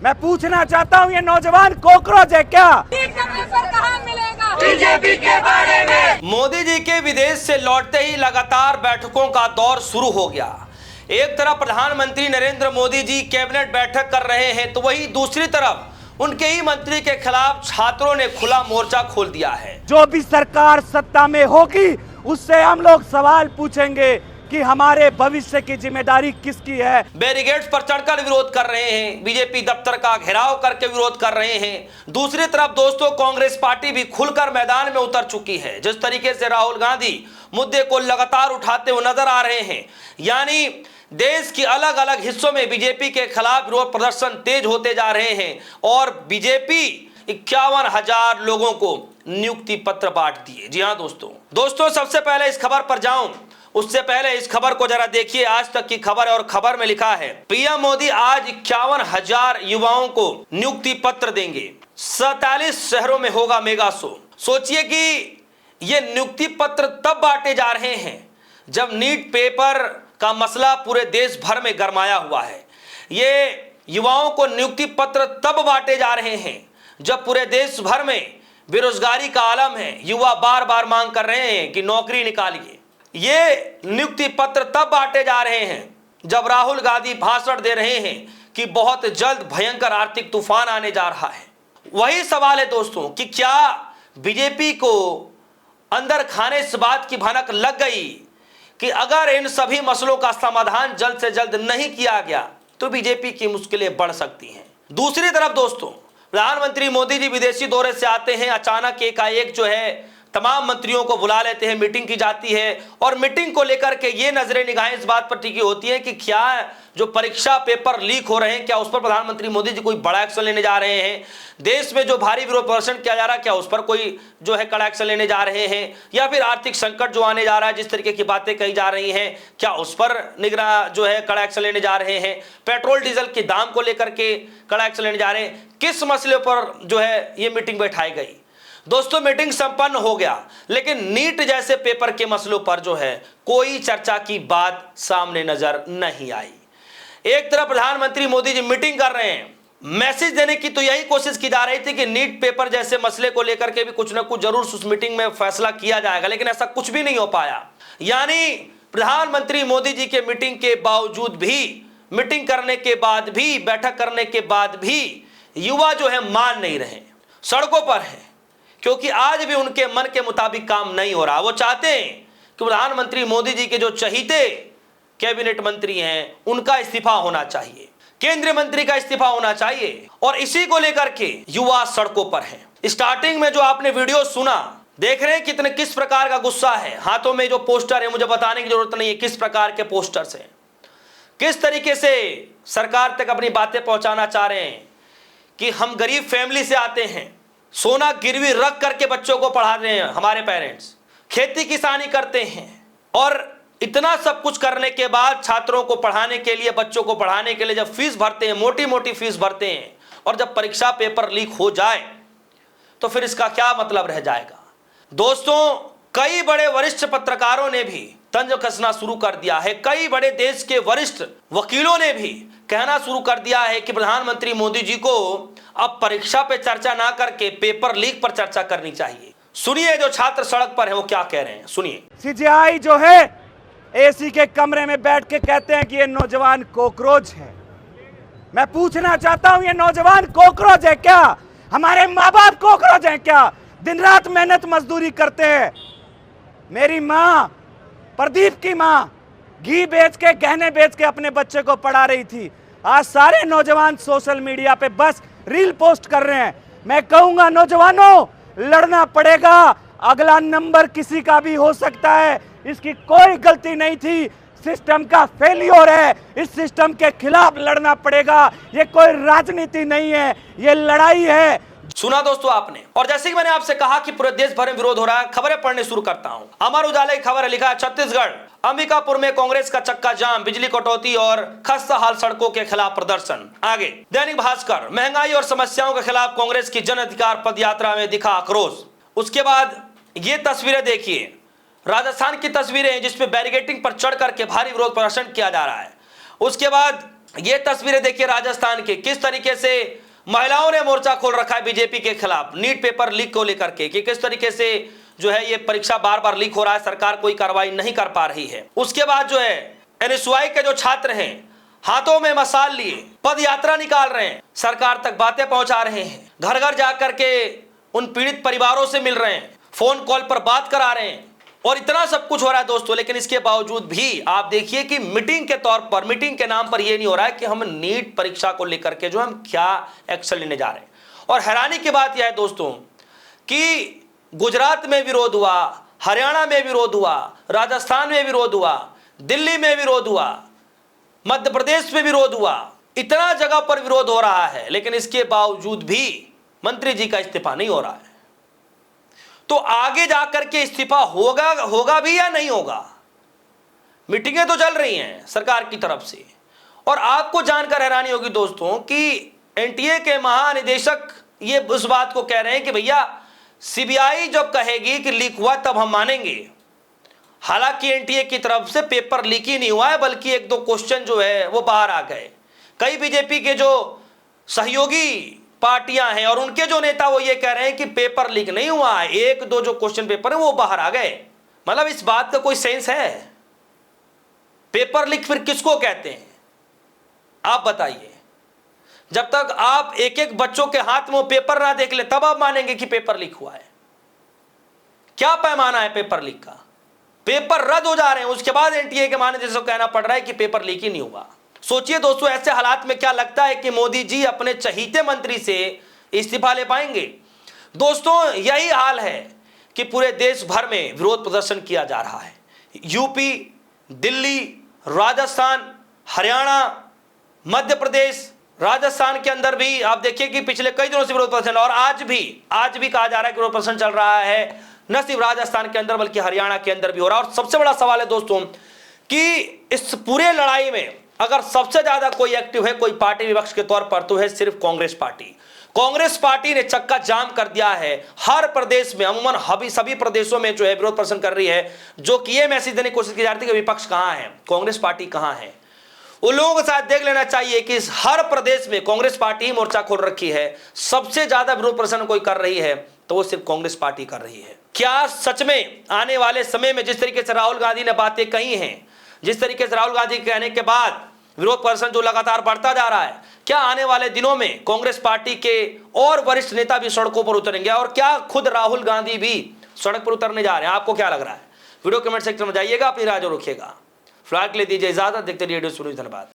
मैं पूछना चाहता हूँ ये नौजवान कॉकरोच है क्या? कहाँ मिलेगा बीजेपी के बारे में? मोदी जी के विदेश से लौटते ही लगातार बैठकों का दौर शुरू हो गया। एक तरफ प्रधानमंत्री नरेंद्र मोदी जी कैबिनेट बैठक कर रहे हैं, तो वहीं दूसरी तरफ उनके ही मंत्री के खिलाफ छात्रों ने खुला मोर्चा खोल दिया है। जो भी सरकार सत्ता में होगी उससे हम लोग सवाल पूछेंगे कि हमारे भविष्य की जिम्मेदारी किसकी है। बैरिकेड्स पर चढ़कर विरोध कर रहे हैं, बीजेपी दफ्तर का घेराव करके विरोध कर रहे हैं। दूसरी तरफ दोस्तों, कांग्रेस पार्टी भी खुलकर मैदान में उतर चुकी है। जिस तरीके से राहुल गांधी मुद्दे को लगातार उठाते हुए नजर आ रहे हैं, यानी देश के अलग अलग हिस्सों में बीजेपी के खिलाफ विरोध प्रदर्शन तेज होते जा रहे हैं और बीजेपी 51,000 लोगों को नियुक्ति पत्र बांट दिए। जी हाँ दोस्तों, सबसे पहले इस खबर पर जाऊं उससे पहले इस खबर को जरा देखिए। आज तक की खबर है और खबर में लिखा है, पीएम मोदी आज 51,000 युवाओं को नियुक्ति पत्र देंगे। 47 शहरों में होगा मेगा शो। सोचिए कि ये नियुक्ति पत्र तब बांटे जा रहे हैं जब नीट पेपर का मसला पूरे देश भर में गरमाया हुआ है। ये युवाओं को नियुक्ति पत्र तब बांटे जा रहे हैं जब पूरे देश भर में बेरोजगारी का आलम है। युवा बार बार मांग कर रहे हैं कि नौकरी निकालिए। ये नियुक्ति पत्र तब बांटे जा रहे हैं जब राहुल गांधी भाषण दे रहे हैं कि बहुत जल्द भयंकर आर्थिक तूफान आने जा रहा है। वही सवाल है दोस्तों कि क्या बीजेपी को अंदर खाने इस बात की भनक लग गई कि अगर इन सभी मसलों का समाधान जल्द से जल्द नहीं किया गया तो बीजेपी की मुश्किलें बढ़ सकती हैं। दूसरी तरफ दोस्तों, प्रधानमंत्री मोदी जी विदेशी दौरे से आते हैं, अचानक एकाएक जो है तमाम मंत्रियों को बुला लेते हैं, मीटिंग की जाती है और मीटिंग को लेकर के ये नजरें निगाहें इस बात पर टिकी होती हैं कि क्या जो परीक्षा पेपर लीक हो रहे हैं, क्या उस पर प्रधानमंत्री मोदी जी कोई बड़ा एक्शन लेने जा रहे हैं। देश में जो भारी विरोध प्रदर्शन किया जा रहा है, क्या उस पर कोई जो है कड़ा एक्शन लेने जा रहे हैं, या फिर आर्थिक संकट जो आने जा रहा है, जिस तरीके की बातें कही जा रही हैं, क्या उस पर निगरान जो है कड़ा एक्शन लेने जा रहे हैं। पेट्रोल डीजल के दाम को लेकर के कड़ा एक्शन लेने जा रहे हैं। किस मसले पर जो है ये मीटिंग बैठाई गई। दोस्तों, मीटिंग संपन्न हो गया, लेकिन नीट जैसे पेपर के मसलों पर जो है कोई चर्चा की बात सामने नजर नहीं आई। एक तरफ प्रधानमंत्री मोदी जी मीटिंग कर रहे हैं, मैसेज देने की तो यही कोशिश की जा रही थी कि नीट पेपर जैसे मसले को लेकर के भी कुछ ना कुछ जरूर उस मीटिंग में फैसला किया जाएगा, लेकिन ऐसा कुछ भी नहीं हो पाया। यानी प्रधानमंत्री मोदी जी के मीटिंग के बावजूद भी, मीटिंग करने के बाद भी, बैठक करने के बाद भी युवा जो है मान नहीं रहे, सड़कों पर है, क्योंकि आज भी उनके मन के मुताबिक काम नहीं हो रहा। वो चाहते हैं कि प्रधानमंत्री मोदी जी के जो चहीते कैबिनेट मंत्री हैं उनका इस्तीफा होना चाहिए, केंद्रीय मंत्री का इस्तीफा होना चाहिए, और इसी को लेकर के युवा सड़कों पर हैं। स्टार्टिंग में जो आपने वीडियो सुना, देख रहे हैं किस प्रकार का गुस्सा है। हाथों में जो पोस्टर है, मुझे बताने की जरूरत नहीं है किस प्रकार के पोस्टर्स हैं, किस तरीके से सरकार तक अपनी बातें पहुंचाना चाह रहे हैं कि हम गरीब फैमिली से आते हैं, सोना गिरवी रख करके बच्चों को पढ़ा रहे हैं हमारे पेरेंट्स, खेती किसानी करते हैं, और इतना सब कुछ करने के बाद छात्रों को पढ़ाने के लिए, बच्चों को पढ़ाने के लिए जब फीस भरते हैं, मोटी मोटी फीस भरते हैं, और जब परीक्षा पेपर लीक हो जाए तो फिर इसका क्या मतलब रह जाएगा। दोस्तों, कई बड़े वरिष्ठ पत्रकारों ने भी तंज कसना शुरू कर दिया है। कई बड़े देश के वरिष्ठ वकीलों ने भी कहना शुरू कर दिया है कि प्रधानमंत्री मोदी जी को अब परीक्षा पे चर्चा ना करके पेपर लीक पर चर्चा करनी चाहिए। सुनिए जो छात्र सड़क पर है वो क्या कह रहे हैं, सुनिए। सीजीआई जो है एसी के कमरे में बैठ के कहते हैं कि ये नौजवान कॉकरोच है। मैं पूछना चाहता हूं ये नौजवान कॉकरोच है क्या? हमारे माँ बाप कॉकरोच हैं क्या? दिन रात मेहनत मजदूरी करते हैं। मेरी माँ, प्रदीप की माँ, घी बेच के, गहने बेच के अपने बच्चे को पढ़ा रही थी। आज सारे नौजवान सोशल मीडिया पे बस रील पोस्ट कर रहे हैं। मैं कहूंगा नौजवानों, लड़ना पड़ेगा, अगला नंबर किसी का भी हो सकता है। इसकी कोई गलती नहीं थी, सिस्टम का फेलियर है, इस सिस्टम के खिलाफ लड़ना पड़ेगा। ये कोई राजनीति नहीं है, ये लड़ाई है। सुना दोस्तों आपने, और जैसे कि मैंने आपसे कहा कि पूरे देश भर में विरोध हो रहा है, खबरें पढ़ने शुरू करता हूं। अमर उजाला की खबर है, लिखा है छत्तीसगढ़ अंबिकापुर में कांग्रेस का चक्का जाम, बिजली कटौती और खस्ता हाल सड़कों के खिलाफ प्रदर्शन। आगे दैनिक भास्कर, महंगाई और समस्याओं के खिलाफ कांग्रेस की जन अधिकार पद यात्रा में दिखा आक्रोश। उसके बाद ये तस्वीरें देखिए, राजस्थान की तस्वीरें हैं जिसमें बैरिकेडिंग पर चढ़ करके भारी विरोध प्रदर्शन किया जा रहा है। उसके बाद ये तस्वीरें देखिए राजस्थान के, किस तरीके से महिलाओं ने मोर्चा खोल रखा है बीजेपी के खिलाफ नीट पेपर लीक को लेकर के, कि किस तरीके से जो है ये परीक्षा बार बार लीक हो रहा है, सरकार कोई कार्रवाई नहीं कर पा रही है। उसके बाद जो है एनएसयूआई के जो छात्र हैं हाथों में मशाल लिए पद यात्रा निकाल रहे हैं, सरकार तक बातें पहुंचा रहे हैं, घर घर जाकर के उन पीड़ित परिवारों से मिल रहे हैं, फोन कॉल पर बात करा रहे हैं, और इतना सब कुछ हो रहा है दोस्तों। लेकिन इसके बावजूद भी आप देखिए कि मीटिंग के तौर पर, मीटिंग के नाम पर यह नहीं हो रहा है कि हम नीट परीक्षा को लेकर के जो हम क्या एक्शन लेने जा रहे हैं। और हैरानी की बात यह है दोस्तों कि गुजरात में विरोध हुआ, हरियाणा में विरोध हुआ, राजस्थान में विरोध हुआ, दिल्ली में विरोध हुआ, मध्य प्रदेश में विरोध हुआ, इतना जगह पर विरोध हो रहा है, लेकिन इसके बावजूद भी मंत्री जी का इस्तीफा नहीं हो रहा है। तो आगे जाकर के इस्तीफा होगा भी या नहीं होगा? मीटिंगें तो चल रही हैं सरकार की तरफ से, और आपको जानकर हैरानी होगी दोस्तों कि एनटीए के महानिदेशक ये उस बात को कह रहे हैं कि भैया सीबीआई जब कहेगी कि लीक हुआ तब हम मानेंगे। हालांकि एनटीए की तरफ से पेपर लीक ही नहीं हुआ है, बल्कि एक दो क्वेश्चन जो है वो बाहर आ गए। कई बीजेपी के जो सहयोगी पार्टियां हैं और उनके जो नेता वो ये कह रहे हैं कि पेपर लीक नहीं हुआ है, एक दो जो क्वेश्चन पेपर है वो बाहर आ गए। मतलब इस बात का कोई सेंस है? पेपर लीक फिर किसको कहते हैं आप बताइए? जब तक आप एक एक बच्चों के हाथ में पेपर ना देख ले तब आप मानेंगे कि पेपर लीक हुआ है। क्या पैमाना है पेपर लीक का? पेपर रद्द हो जा रहे हैं, उसके बाद एनटीए के महानिदेशक को कहना पड़ रहा है कि पेपर लीक ही नहीं हुआ। सोचिए दोस्तों, ऐसे हालात में क्या लगता है कि मोदी जी अपने चहीते मंत्री से इस्तीफा ले पाएंगे? दोस्तों यही हाल है कि पूरे देश भर में विरोध प्रदर्शन किया जा रहा है। यूपी, दिल्ली, राजस्थान, हरियाणा, मध्य प्रदेश, राजस्थान के अंदर भी आप देखिए कि पिछले कई दिनों से विरोध प्रदर्शन, और आज भी कहा जा रहा है कि विरोध प्रदर्शन चल रहा है, न सिर्फ राजस्थान के अंदर बल्कि हरियाणा के अंदर भी हो रहा है। और सबसे बड़ा सवाल है दोस्तों कि इस पूरे लड़ाई में अगर सबसे ज्यादा कोई एक्टिव है कोई पार्टी विपक्ष के तौर पर तो है सिर्फ कांग्रेस पार्टी। कांग्रेस पार्टी ने चक्का जाम कर दिया है हर प्रदेश में, अमूमन सभी प्रदेशों में जो है विरोध प्रदर्शन कर रही है, जो कि ये मैसेज देने की कोशिश की जा रही थी कि विपक्ष कहां है, कांग्रेस पार्टी कहां है। उन लोगों को शायद देख लेना चाहिए कि इस हर प्रदेश में कांग्रेस पार्टी ही मोर्चा खोल रखी है। सबसे ज्यादा विरोध प्रदर्शन कोई कर रही है तो वो सिर्फ कांग्रेस पार्टी कर रही है। क्या सच में आने वाले समय में जिस तरीके से राहुल गांधी ने बातें कही हैं, जिस तरीके से राहुल गांधी के कहने के बाद विरोध प्रदर्शन जो लगातार बढ़ता जा रहा है, क्या आने वाले दिनों में कांग्रेस पार्टी के और वरिष्ठ नेता भी सड़कों पर उतरेंगे? और क्या खुद राहुल गांधी भी सड़क पर उतरने जा रहे हैं? आपको क्या लग रहा है? वीडियो कमेंट सेक्शन में जाइएगा, अपनी राय जो रखिएगा। फिलहाल के लिए दीजिए इजाजत, देखते रहिए रेडियो सुनो। धन्यवाद।